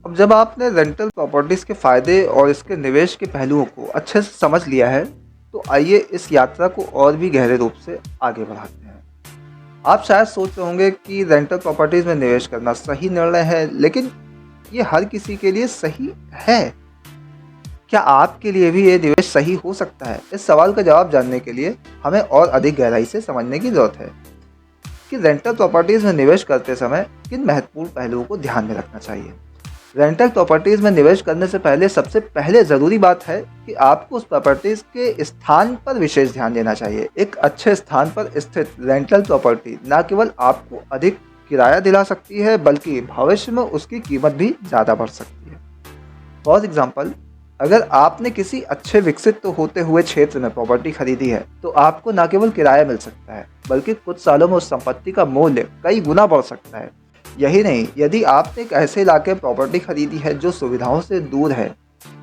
अब जब आपने रेंटल प्रॉपर्टीज़ के फ़ायदे और इसके निवेश के पहलुओं को अच्छे से समझ लिया है, तो आइए इस यात्रा को और भी गहरे रूप से आगे बढ़ाते हैं। आप शायद सोच रहे होंगे कि रेंटल प्रॉपर्टीज़ में निवेश करना सही निर्णय है, लेकिन ये हर किसी के लिए सही है? क्या आपके लिए भी ये निवेश सही हो सकता है? इस सवाल का जवाब जानने के लिए हमें और अधिक गहराई से समझने की ज़रूरत है कि रेंटल प्रॉपर्टीज़ में निवेश करते समय किन महत्वपूर्ण पहलुओं को ध्यान में रखना चाहिए। रेंटल प्रॉपर्टीज़ में निवेश करने से पहले सबसे पहले ज़रूरी बात है कि आपको उस प्रॉपर्टीज़ के स्थान पर विशेष ध्यान देना चाहिए। एक अच्छे स्थान पर स्थित रेंटल प्रॉपर्टी न केवल आपको अधिक किराया दिला सकती है, बल्कि भविष्य में उसकी कीमत भी ज़्यादा बढ़ सकती है। फॉर एग्जाम्पल, अगर आपने किसी अच्छे विकसित होते हुए क्षेत्र में प्रॉपर्टी खरीदी है, तो आपको न केवल किराया मिल सकता है, बल्कि कुछ सालों में उस संपत्ति का मूल्य कई गुना बढ़ सकता है। यही नहीं, यदि आपने एक ऐसे इलाके में प्रॉपर्टी खरीदी है जो सुविधाओं से दूर है,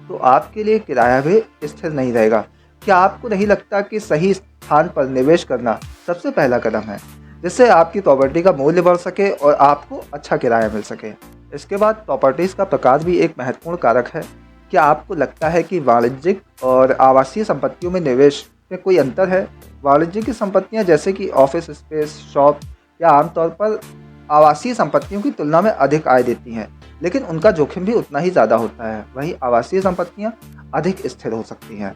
तो आपके लिए किराया भी स्थिर नहीं रहेगा। क्या आपको नहीं लगता कि सही स्थान पर निवेश करना सबसे पहला कदम है, जिससे आपकी प्रॉपर्टी का मूल्य बढ़ सके और आपको अच्छा किराया मिल सके? इसके बाद प्रॉपर्टीज़ का प्रकार भी एक महत्वपूर्ण कारक है। क्या आपको लगता है कि वाणिज्यिक और आवासीय संपत्तियों में निवेश में कोई अंतर है? वाणिज्यिक संपत्तियां जैसे कि ऑफिस स्पेस, शॉप या आमतौर पर आवासीय संपत्तियों की तुलना में अधिक आय देती हैं, लेकिन उनका जोखिम भी उतना ही ज़्यादा होता है। वहीं आवासीय संपत्तियां अधिक स्थिर हो सकती हैं,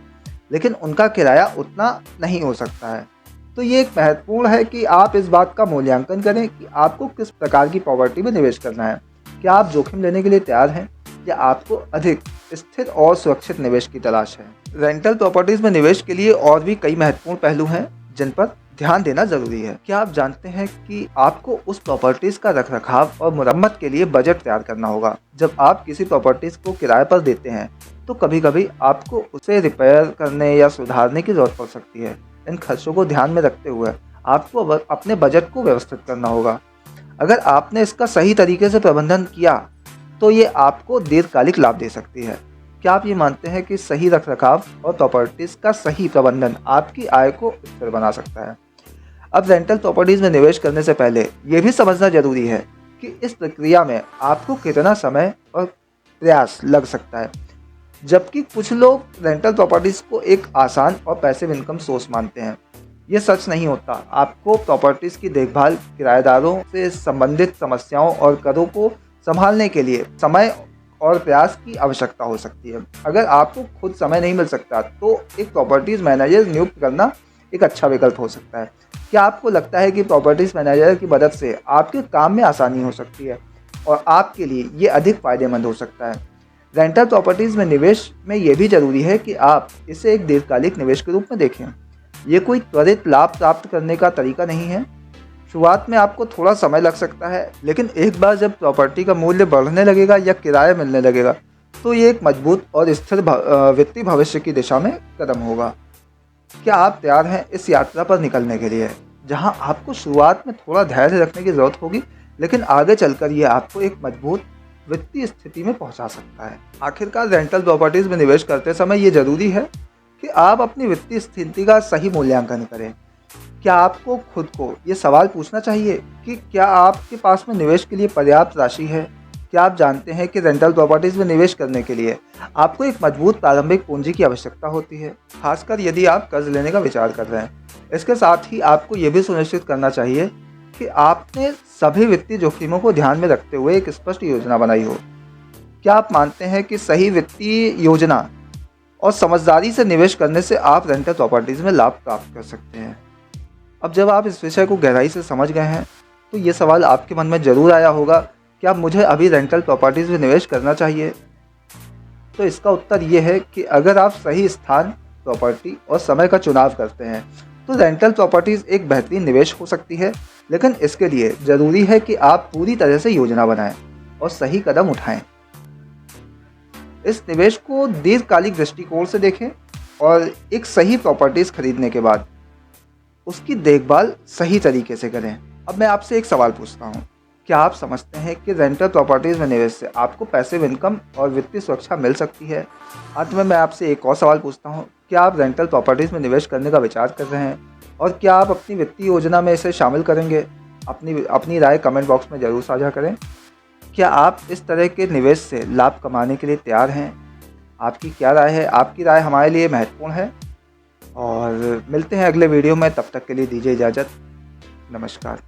लेकिन उनका किराया उतना नहीं हो सकता है। तो ये एक महत्वपूर्ण है कि आप इस बात का मूल्यांकन करें कि आपको किस प्रकार की प्रॉपर्टी में निवेश करना है। क्या आप जोखिम लेने के लिए तैयार हैं, या आपको अधिक स्थिर और सुरक्षित निवेश की तलाश है? रेंटल प्रॉपर्टीज में निवेश के लिए और भी कई महत्वपूर्ण पहलू हैं जिन पर ध्यान देना जरूरी है। क्या आप जानते हैं कि आपको उस प्रॉपर्टीज का रखरखाव और मुरम्मत के लिए बजट तैयार करना होगा? जब आप किसी प्रॉपर्टीज को किराए पर देते हैं, तो कभी कभी आपको उसे रिपेयर करने या सुधारने की जरूरत पड़ सकती है। इन खर्चों को ध्यान में रखते हुए आपको अपने बजट को व्यवस्थित करना होगा। अगर आपने इसका सही तरीके से प्रबंधन किया, तो ये आपको दीर्घकालिक लाभ दे सकती है। क्या आप ये मानते हैं कि सही रखरखाव और प्रॉपर्टीज का सही प्रबंधन आपकी आय को स्थिर बना सकता है? अब रेंटल प्रॉपर्टीज में निवेश करने से पहले ये भी समझना जरूरी है कि इस प्रक्रिया में आपको कितना समय और प्रयास लग सकता है। जबकि कुछ लोग रेंटल प्रॉपर्टीज को एक आसान और पैसिव इनकम सोर्स मानते हैं, ये सच नहीं होता। आपको प्रॉपर्टीज की देखभाल, किराएदारों से संबंधित समस्याओं और करों को संभालने के लिए समय और प्रयास की आवश्यकता हो सकती है। अगर आपको खुद समय नहीं मिल सकता, तो एक प्रॉपर्टीज मैनेजर नियुक्त करना एक अच्छा विकल्प हो सकता है। क्या आपको लगता है कि प्रॉपर्टीज मैनेजर की मदद से आपके काम में आसानी हो सकती है और आपके लिए ये अधिक फायदेमंद हो सकता है? रेंटल प्रॉपर्टीज में निवेश में यह भी जरूरी है कि आप इसे एक दीर्घकालिक निवेश के रूप में देखें। ये कोई त्वरित लाभ प्राप्त करने का तरीका नहीं है। शुरुआत में आपको थोड़ा समय लग सकता है, लेकिन एक बार जब प्रॉपर्टी का मूल्य बढ़ने लगेगा या किराया मिलने लगेगा, तो ये एक मजबूत और स्थिर वित्तीय भविष्य की दिशा में कदम होगा। क्या आप तैयार हैं इस यात्रा पर निकलने के लिए, जहां आपको शुरुआत में थोड़ा धैर्य रखने की जरूरत होगी, लेकिन आगे चलकर ये आपको एक मजबूत वित्तीय स्थिति में पहुंचा सकता है? आखिरकार रेंटल प्रॉपर्टीज में निवेश करते समय ये जरूरी है कि आप अपनी वित्तीय स्थिति का सही मूल्यांकन करें। क्या आपको खुद को ये सवाल पूछना चाहिए कि क्या आपके पास में निवेश के लिए पर्याप्त राशि है? क्या आप जानते हैं कि रेंटल प्रॉपर्टीज में निवेश करने के लिए आपको एक मजबूत प्रारंभिक पूंजी की आवश्यकता होती है, खासकर यदि आप कर्ज लेने का विचार कर रहे हैं। इसके साथ ही आपको ये भी सुनिश्चित करना चाहिए कि आपने सभी वित्तीय जोखिमों को ध्यान में रखते हुए एक स्पष्ट योजना बनाई हो। क्या आप मानते हैं कि सही वित्तीय योजना और समझदारी से निवेश करने से आप रेंटल प्रॉपर्टीज में लाभ प्राप्त कर सकते हैं? अब जब आप इस विषय को गहराई से समझ गए हैं, तो ये सवाल आपके मन में ज़रूर आया होगा, क्या मुझे अभी रेंटल प्रॉपर्टीज़ में निवेश करना चाहिए? तो इसका उत्तर ये है कि अगर आप सही स्थान, प्रॉपर्टी और समय का चुनाव करते हैं, तो रेंटल प्रॉपर्टीज़ एक बेहतरीन निवेश हो सकती है। लेकिन इसके लिए ज़रूरी है कि आप पूरी तरह से योजना बनाएं और सही कदम उठाएं। इस निवेश को दीर्घकालिक दृष्टिकोण से देखें और एक सही प्रॉपर्टीज़ खरीदने के बाद उसकी देखभाल सही तरीके से करें। अब मैं आपसे एक सवाल पूछता हूँ, क्या आप समझते हैं कि रेंटल प्रॉपर्टीज़ में निवेश से आपको पैसिव इनकम और वित्तीय सुरक्षा मिल सकती है? अंत में मैं आपसे एक और सवाल पूछता हूँ, क्या आप रेंटल प्रॉपर्टीज़ में निवेश करने का विचार कर रहे हैं, और क्या आप अपनी वित्तीय योजना में इसे शामिल करेंगे? अपनी राय कमेंट बॉक्स में ज़रूर साझा करें। क्या आप इस तरह के निवेश से लाभ कमाने के लिए तैयार हैं? आपकी क्या राय है? आपकी राय हमारे लिए महत्वपूर्ण है। और मिलते हैं अगले वीडियो में, तब तक के लिए दीजिए इजाज़त। नमस्कार।